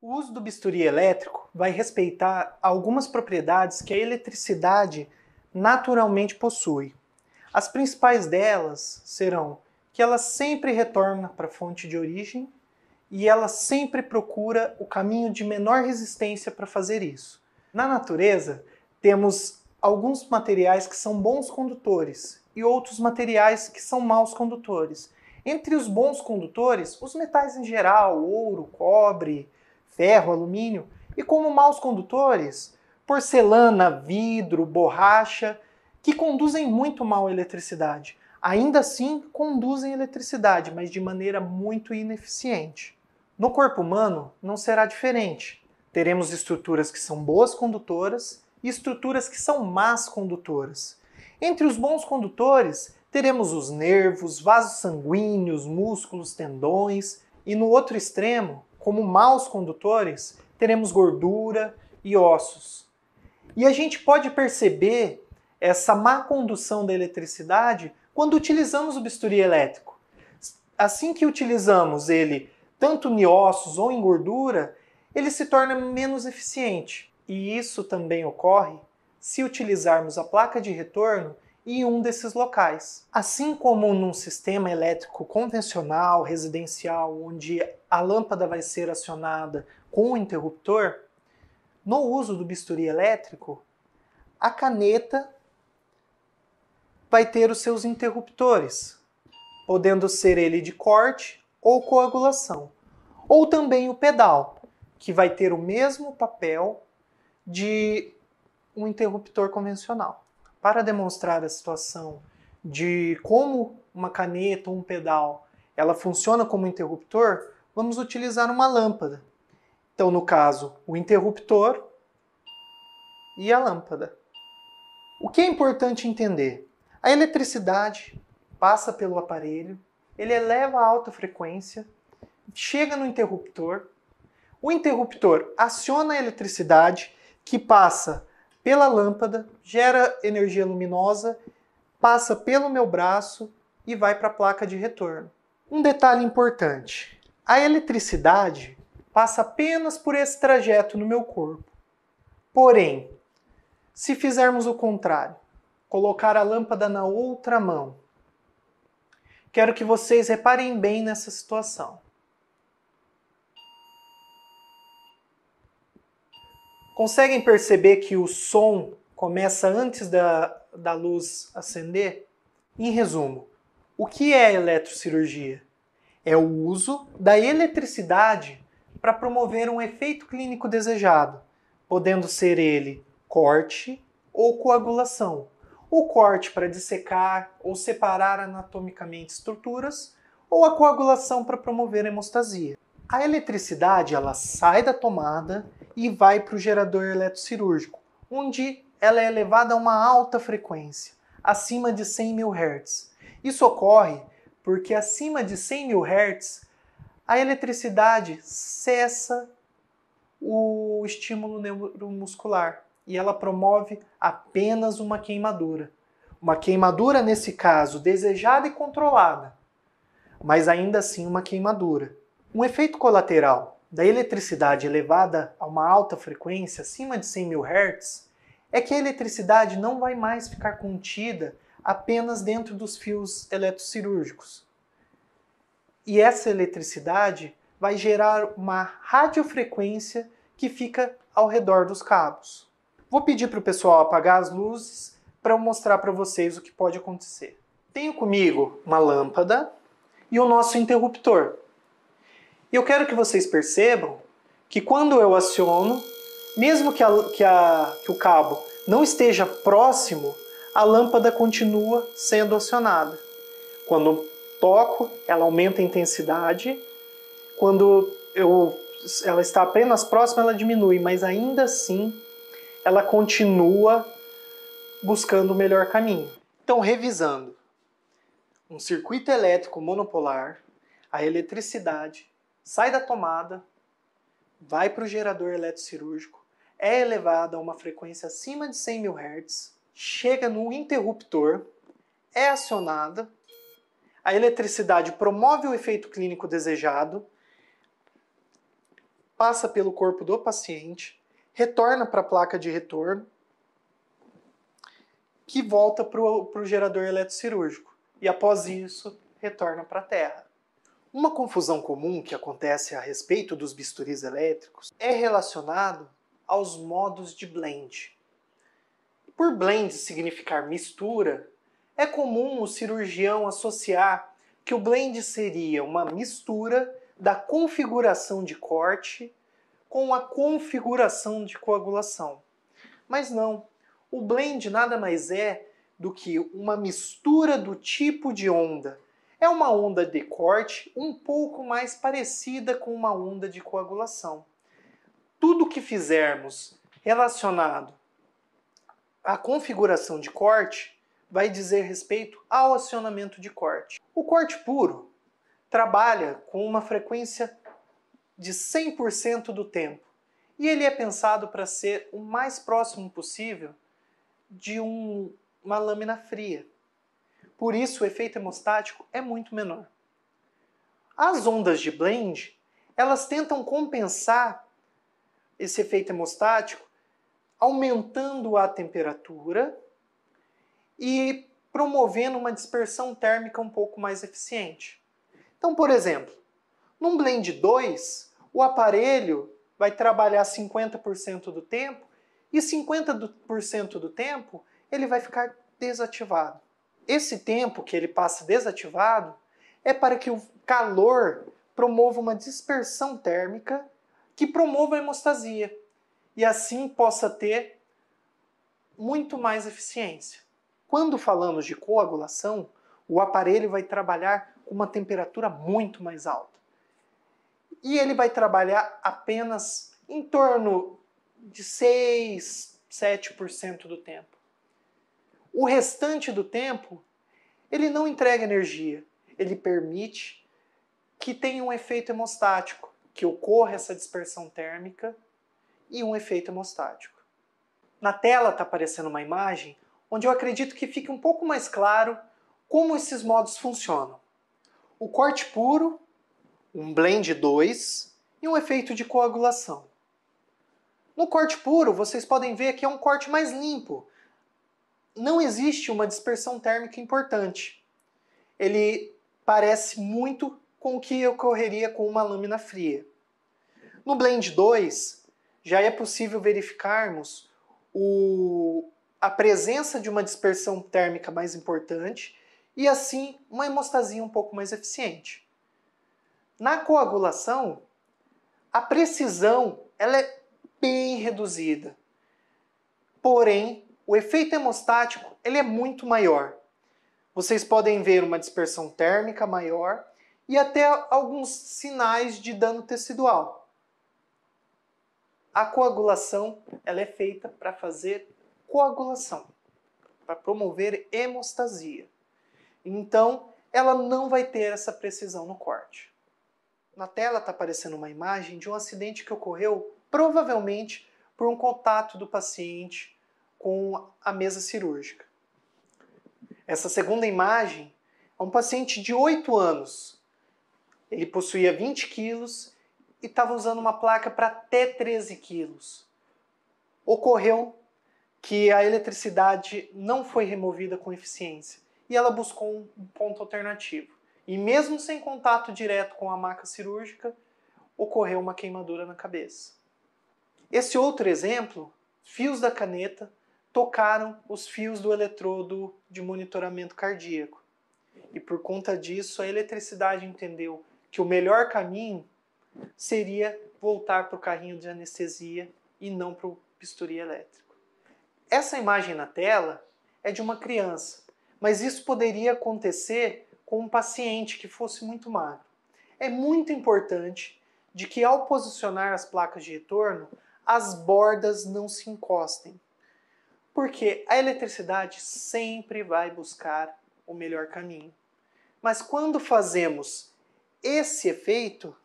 O uso do bisturi elétrico vai respeitar algumas propriedades que a eletricidade naturalmente possui. As principais delas serão que ela sempre retorna para a fonte de origem e ela sempre procura o caminho de menor resistência para fazer isso. Na natureza, temos alguns materiais que são bons condutores e outros materiais que são maus condutores. Entre os bons condutores, os metais em geral, ouro, cobre, ferro, alumínio, e como maus condutores, porcelana, vidro, borracha, que conduzem muito mal a eletricidade. Ainda assim, conduzem eletricidade, mas de maneira muito ineficiente. No corpo humano, não será diferente. Teremos estruturas que são boas condutoras e estruturas que são más condutoras. Entre os bons condutores, teremos os nervos, vasos sanguíneos, músculos, tendões, e no outro extremo, como maus condutores, teremos gordura e ossos. E a gente pode perceber essa má condução da eletricidade quando utilizamos o bisturi elétrico. Assim que utilizamos ele tanto em ossos ou em gordura, ele se torna menos eficiente. E isso também ocorre se utilizarmos a placa de retorno em um desses locais. Assim como num sistema elétrico convencional, residencial, onde a lâmpada vai ser acionada com um interruptor, no uso do bisturi elétrico, a caneta vai ter os seus interruptores, podendo ser ele de corte ou coagulação. Ou também o pedal, que vai ter o mesmo papel de um interruptor convencional. Para demonstrar a situação de como uma caneta ou um pedal ela funciona como interruptor, vamos utilizar uma lâmpada. Então, no caso, o interruptor e a lâmpada. O que é importante entender? A eletricidade passa pelo aparelho, ele eleva a alta frequência, chega no interruptor, o interruptor aciona a eletricidade que passa pela lâmpada, gera energia luminosa, passa pelo meu braço e vai para a placa de retorno. Um detalhe importante, a eletricidade passa apenas por esse trajeto no meu corpo. Porém, se fizermos o contrário, colocar a lâmpada na outra mão, quero que vocês reparem bem nessa situação. Conseguem perceber que o som começa antes da luz acender? Em resumo, o que é eletrocirurgia? É o uso da eletricidade para promover um efeito clínico desejado, podendo ser ele corte ou coagulação. O corte para dissecar ou separar anatomicamente estruturas, ou a coagulação para promover hemostasia. A eletricidade ela sai da tomada e vai para o gerador eletrocirúrgico, onde ela é elevada a uma alta frequência, acima de 100 mil Hz. Isso ocorre porque acima de 100 mil Hz a eletricidade cessa o estímulo neuromuscular e ela promove apenas uma queimadura. Uma queimadura, nesse caso, desejada e controlada, mas ainda assim uma queimadura. Um efeito colateral da eletricidade elevada a uma alta frequência, acima de 100 mil Hz, é que a eletricidade não vai mais ficar contida apenas dentro dos fios eletrocirúrgicos. E essa eletricidade vai gerar uma radiofrequência que fica ao redor dos cabos. Vou pedir para o pessoal apagar as luzes para eu mostrar para vocês o que pode acontecer. Tenho comigo uma lâmpada e o nosso interruptor. E eu quero que vocês percebam que quando eu aciono, mesmo que o cabo não esteja próximo, a lâmpada continua sendo acionada. Quando toco, ela aumenta a intensidade. Quando ela está apenas próxima, ela diminui, mas ainda assim ela continua buscando o melhor caminho. Então, revisando, um circuito elétrico monopolar, a eletricidade sai da tomada, vai para o gerador eletrocirúrgico, é elevada a uma frequência acima de 100 mil Hz, chega no interruptor, é acionada, a eletricidade promove o efeito clínico desejado, passa pelo corpo do paciente, retorna para a placa de retorno, que volta para o gerador eletrocirúrgico. E após isso, retorna para a Terra. Uma confusão comum que acontece a respeito dos bisturis elétricos é relacionado aos modos de blend. Por blend significar mistura, é comum o cirurgião associar que o blend seria uma mistura da configuração de corte com a configuração de coagulação. Mas não, o blend nada mais é do que uma mistura do tipo de onda. É uma onda de corte um pouco mais parecida com uma onda de coagulação. Tudo que fizermos relacionado à configuração de corte vai dizer respeito ao acionamento de corte. O corte puro trabalha com uma frequência de 100% do tempo e ele é pensado para ser o mais próximo possível de uma lâmina fria. Por isso o efeito hemostático é muito menor. As ondas de blend, elas tentam compensar esse efeito hemostático aumentando a temperatura e promovendo uma dispersão térmica um pouco mais eficiente. Então, por exemplo, num blend 2, o aparelho vai trabalhar 50% do tempo e 50% do tempo ele vai ficar desativado. Esse tempo que ele passa desativado é para que o calor promova uma dispersão térmica que promova a hemostasia e assim possa ter muito mais eficiência. Quando falamos de coagulação, o aparelho vai trabalhar com uma temperatura muito mais alta. E ele vai trabalhar apenas em torno de 6, 7% do tempo. O restante do tempo, ele não entrega energia, ele permite que tenha um efeito hemostático, que ocorra essa dispersão térmica e um efeito hemostático. Na tela está aparecendo uma imagem onde eu acredito que fique um pouco mais claro como esses modos funcionam. O corte puro, um blend 2 e um efeito de coagulação. No corte puro, vocês podem ver que é um corte mais limpo. Não existe uma dispersão térmica importante. Ele parece muito com o que ocorreria com uma lâmina fria. No blend 2, já é possível verificarmos a presença de uma dispersão térmica mais importante e assim uma hemostasia um pouco mais eficiente. Na coagulação, a precisão ela é bem reduzida. Porém, o efeito hemostático ele é muito maior. Vocês podem ver uma dispersão térmica maior e até alguns sinais de dano tecidual. A coagulação ela é feita para fazer coagulação, para promover hemostasia. Então, ela não vai ter essa precisão no corte. Na tela está aparecendo uma imagem de um acidente que ocorreu provavelmente por um contato do paciente com a mesa cirúrgica. Essa segunda imagem é um paciente de 8 anos. Ele possuía 20 quilos e estava usando uma placa para até 13 quilos. Ocorreu que a eletricidade não foi removida com eficiência e ela buscou um ponto alternativo. E mesmo sem contato direto com a maca cirúrgica, ocorreu uma queimadura na cabeça. Esse outro exemplo, fios da caneta tocaram os fios do eletrodo de monitoramento cardíaco. E por conta disso, a eletricidade entendeu que o melhor caminho seria voltar para o carrinho de anestesia e não para o bisturi elétrico. Essa imagem na tela é de uma criança, mas isso poderia acontecer com um paciente que fosse muito magro. É muito importante de que ao posicionar as placas de retorno, as bordas não se encostem. Porque a eletricidade sempre vai buscar o melhor caminho. Mas quando fazemos esse efeito,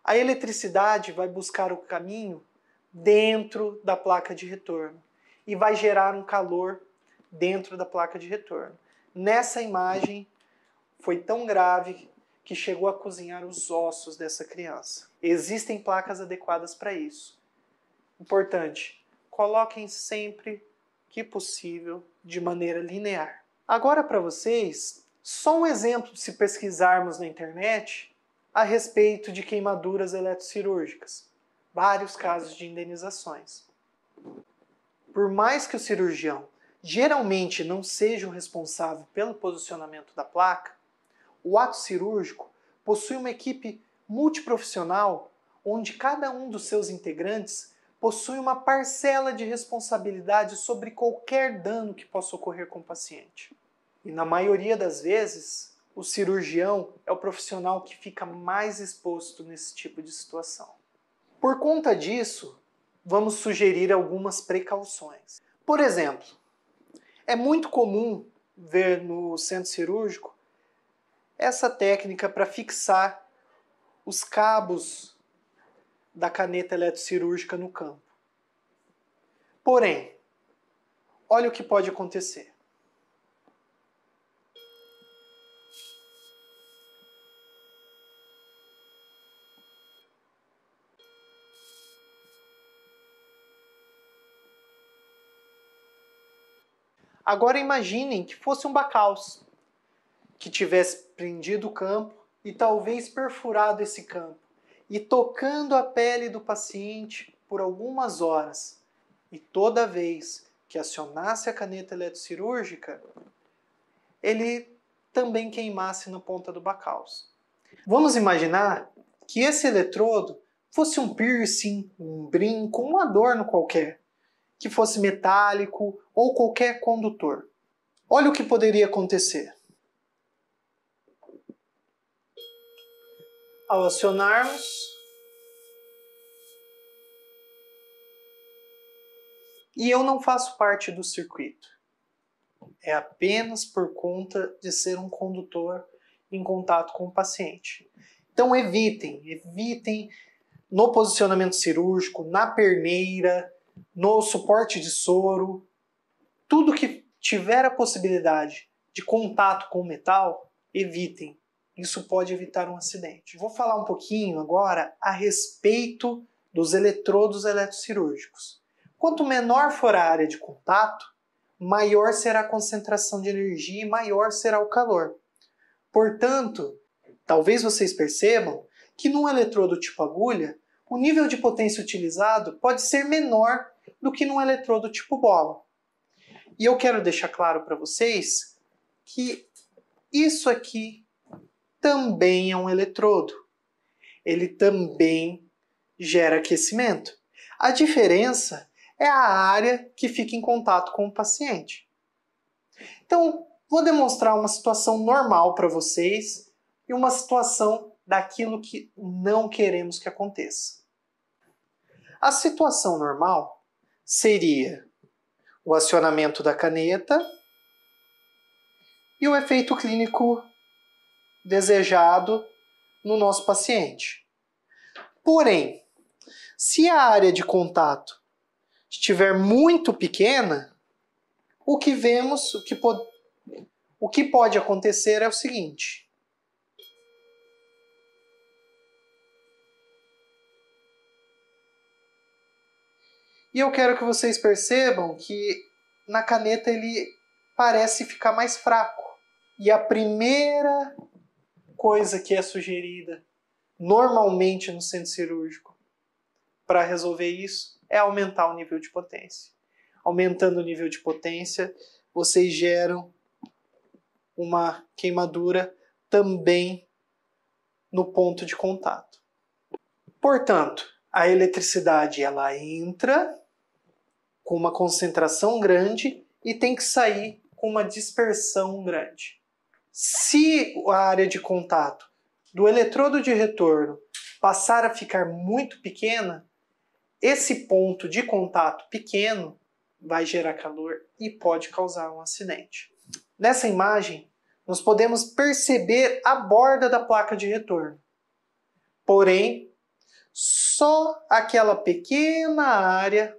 a eletricidade vai buscar o caminho dentro da placa de retorno e vai gerar um calor dentro da placa de retorno. Nessa imagem foi tão grave que chegou a cozinhar os ossos dessa criança. Existem placas adequadas para isso. Importante, coloquem sempre que possível de maneira linear. Agora para vocês, só um exemplo de se pesquisarmos na internet a respeito de queimaduras eletrocirúrgicas. Vários casos de indenizações. Por mais que o cirurgião geralmente não seja o responsável pelo posicionamento da placa, o ato cirúrgico possui uma equipe multiprofissional onde cada um dos seus integrantes possui uma parcela de responsabilidade sobre qualquer dano que possa ocorrer com o paciente. E na maioria das vezes, o cirurgião é o profissional que fica mais exposto nesse tipo de situação. Por conta disso, vamos sugerir algumas precauções. Por exemplo, é muito comum ver no centro cirúrgico essa técnica para fixar os cabos da caneta eletrocirúrgica no campo. Porém, olha o que pode acontecer. Agora imaginem que fosse um bacaus que tivesse prendido o campo e talvez perfurado esse campo e tocando a pele do paciente por algumas horas. E toda vez que acionasse a caneta eletrocirúrgica, ele também queimasse na ponta do bacaus. Vamos imaginar que esse eletrodo fosse um piercing, um brinco, um adorno qualquer, que fosse metálico ou qualquer condutor. Olha o que poderia acontecer. Ao acionarmos, e eu não faço parte do circuito. É apenas por conta de ser um condutor em contato com o paciente. Então evitem no posicionamento cirúrgico, na perneira, no suporte de soro, tudo que tiver a possibilidade de contato com o metal, evitem. Isso pode evitar um acidente. Vou falar um pouquinho agora a respeito dos eletrodos eletrocirúrgicos. Quanto menor for a área de contato, maior será a concentração de energia e maior será o calor. Portanto, talvez vocês percebam que num eletrodo tipo agulha, o nível de potência utilizado pode ser menor do que num eletrodo tipo bola. E eu quero deixar claro para vocês que isso aqui também é um eletrodo. Ele também gera aquecimento. A diferença é a área que fica em contato com o paciente. Então, vou demonstrar uma situação normal para vocês e uma situação daquilo que não queremos que aconteça. A situação normal seria o acionamento da caneta e o efeito clínico desejado no nosso paciente. Porém, se a área de contato estiver muito pequena, o que pode acontecer é o seguinte. E eu quero que vocês percebam que na caneta ele parece ficar mais fraco. E a primeira coisa que é sugerida normalmente no centro cirúrgico para resolver isso é aumentar o nível de potência. Aumentando o nível de potência, vocês geram uma queimadura também no ponto de contato. Portanto, a eletricidade ela entra com uma concentração grande e tem que sair com uma dispersão grande. Se a área de contato do eletrodo de retorno passar a ficar muito pequena, esse ponto de contato pequeno vai gerar calor e pode causar um acidente. Nessa imagem, nós podemos perceber a borda da placa de retorno. Porém, só aquela pequena área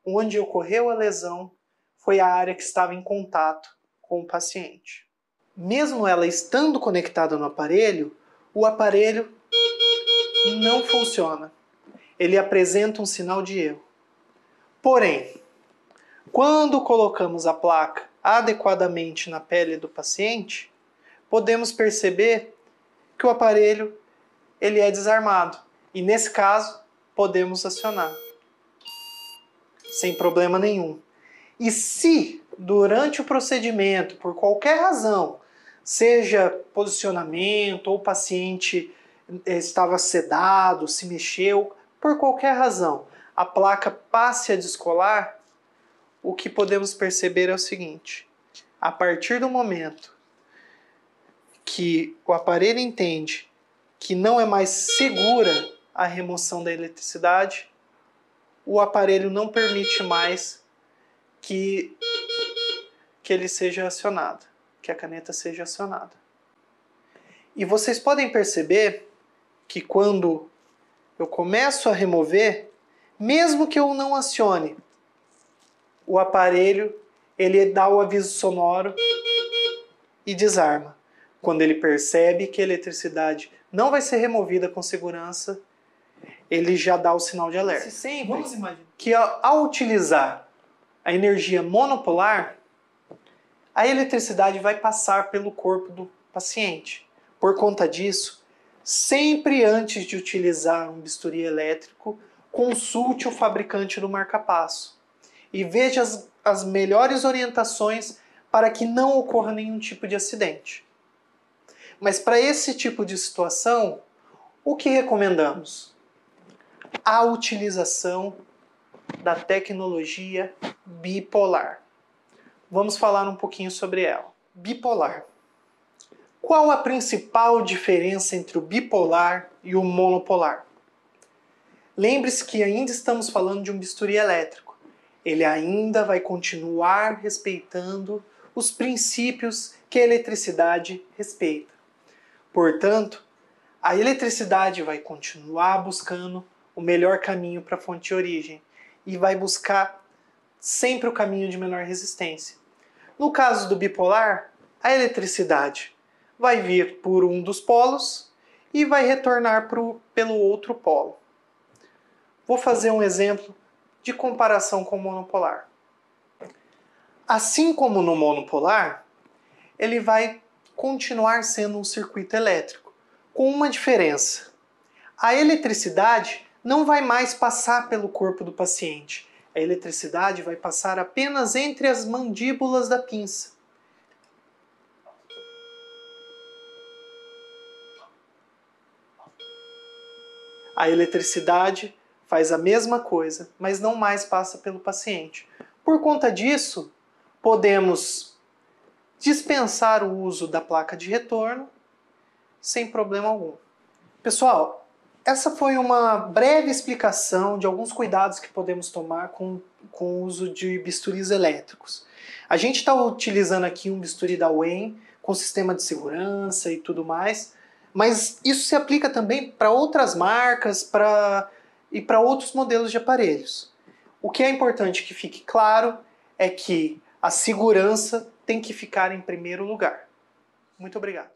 onde ocorreu a lesão foi a área que estava em contato com o paciente. Mesmo ela estando conectada no aparelho, o aparelho não funciona. Ele apresenta um sinal de erro. Porém, quando colocamos a placa adequadamente na pele do paciente, podemos perceber que o aparelho ele é desarmado. E nesse caso, podemos acionar sem problema nenhum. E se durante o procedimento, por qualquer razão, seja posicionamento ou o paciente estava sedado, se mexeu, por qualquer razão, a placa passe a descolar, o que podemos perceber é o seguinte: a partir do momento que o aparelho entende que não é mais segura a remoção da eletricidade, o aparelho não permite mais que ele seja acionado, que a caneta seja acionada. E vocês podem perceber que quando eu começo a remover, mesmo que eu não acione, o aparelho ele dá o aviso sonoro e desarma. Quando ele percebe que a eletricidade não vai ser removida com segurança, ele já dá o sinal de alerta. Vamos imaginar que ao utilizar a energia monopolar, a eletricidade vai passar pelo corpo do paciente. Por conta disso, sempre antes de utilizar um bisturi elétrico, consulte o fabricante do marca-passo e veja as melhores orientações para que não ocorra nenhum tipo de acidente. Mas para esse tipo de situação, o que recomendamos? A utilização da tecnologia bipolar. Vamos falar um pouquinho sobre ela. Bipolar. Qual a principal diferença entre o bipolar e o monopolar? Lembre-se que ainda estamos falando de um bisturi elétrico. Ele ainda vai continuar respeitando os princípios que a eletricidade respeita. Portanto, a eletricidade vai continuar buscando o melhor caminho para a fonte de origem e vai buscar sempre o caminho de menor resistência. No caso do bipolar, a eletricidade vai vir por um dos polos e vai retornar pelo outro polo. Vou fazer um exemplo de comparação com o monopolar. Assim como no monopolar, ele vai continuar sendo um circuito elétrico, com uma diferença. A eletricidade não vai mais passar pelo corpo do paciente. A eletricidade vai passar apenas entre as mandíbulas da pinça. A eletricidade faz a mesma coisa, mas não mais passa pelo paciente. Por conta disso, podemos dispensar o uso da placa de retorno sem problema algum. Pessoal, essa foi uma breve explicação de alguns cuidados que podemos tomar com o uso de bisturis elétricos. A gente está utilizando aqui um bisturi da Wen com sistema de segurança e tudo mais, mas isso se aplica também para outras marcas e para outros modelos de aparelhos. O que é importante que fique claro é que a segurança tem que ficar em primeiro lugar. Muito obrigado.